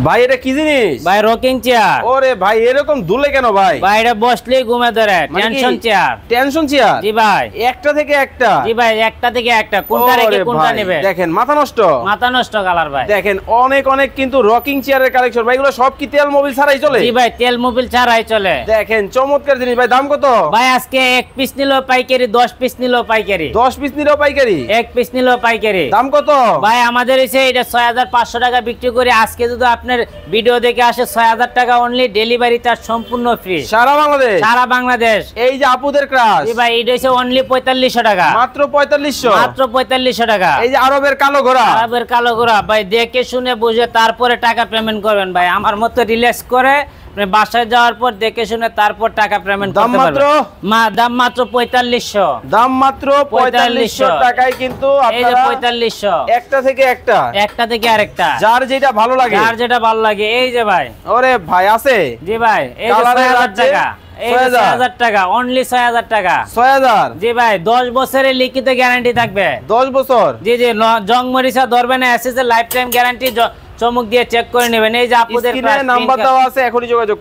ভাই এটা কি জিনিস? ভাই রকিং চেয়ার। ওরে ভাই এরকম দুলে কেন ভাই? ভাই এটা বসলেই ঘুমে ধরে, টেনশন চেয়ার। Tension chair? জি ভাই। একটা থেকে একটা? জি ভাই, একটা থেকে একটা। কোনটা রেখে কোনটা নেবে? দেখেন মাথা নষ্ট, মাথা নষ্ট কালার ভাই। দেখেন অনেক অনেক কিন্তু রকিং চেয়ারের কালেকশন ভাই। এগুলো সব কি তেল মোবিল ছাড়াই চলে? জি ভাই, তেল মোবিল ছাড়াই চলে। দেখেন চমৎকার জিনিস ভাই। দাম কত ভাই? আজকে 1 পিস নিলো পাইকারি, 10 পিস নিলো পাইকারি। 10 পিস নিলেও পাইকারি? 1 পিস নিলো পাইকারি। দাম কত ভাই? আমাদের এসে এটা 6500 টাকা বিক্রি করি। আজকে যদি আপনার ভিডিও দেখে আসে 6000 টাকা অনলি, ডেলিভারি চার্জ সম্পূর্ণ ফ্রি সারা বাংলাদেশ। সারা বাংলাদেশ। এই যে আপুদের ক্রাশ। জি ভাই, এটা হচ্ছে অনলি 4500 টাকা। মাত্র 4500? মাত্র 4500 টাকা। এই যে আরবের কালো ঘোড়া। আরবের কালো ঘোড়া ভাই, দেখে শুনে বুঝে তারপরে টাকা পেমেন্ট করবেন ভাই। আমার মতো রিল্যাক্স করে বাসায় যাওয়ার পর দেখে শুনে তারপর টাকা পেমেন্ট করতে পারবেন। দাম মাত্র 4500। দাম মাত্র 4500 টাকায় কিন্তু এই যে আপনারা 4500। একটা থেকে একটা, একটা থেকে আরেকটা, যার যেটা ভালো লাগে, যার যেটা ভালো লাগে। এই যে ভাই। ওরে ভাই আছে? জি ভাই, এই যে 6000 টাকা। এই যে 6000 টাকা, অনলি 6000 টাকা। 6000? জি ভাই, 10 বছরের লিখিত গ্যারান্টি থাকবে। 10 বছর? জি জি, জং মরিচা ধরবে না, এসএস এর লাইফ টাইম গ্যারান্টি। চমক দিয়ে চেক করে নেবেন। এই যে আপনাদের নাম্বার দেওয়া আছে, এখনই যোগাযোগ।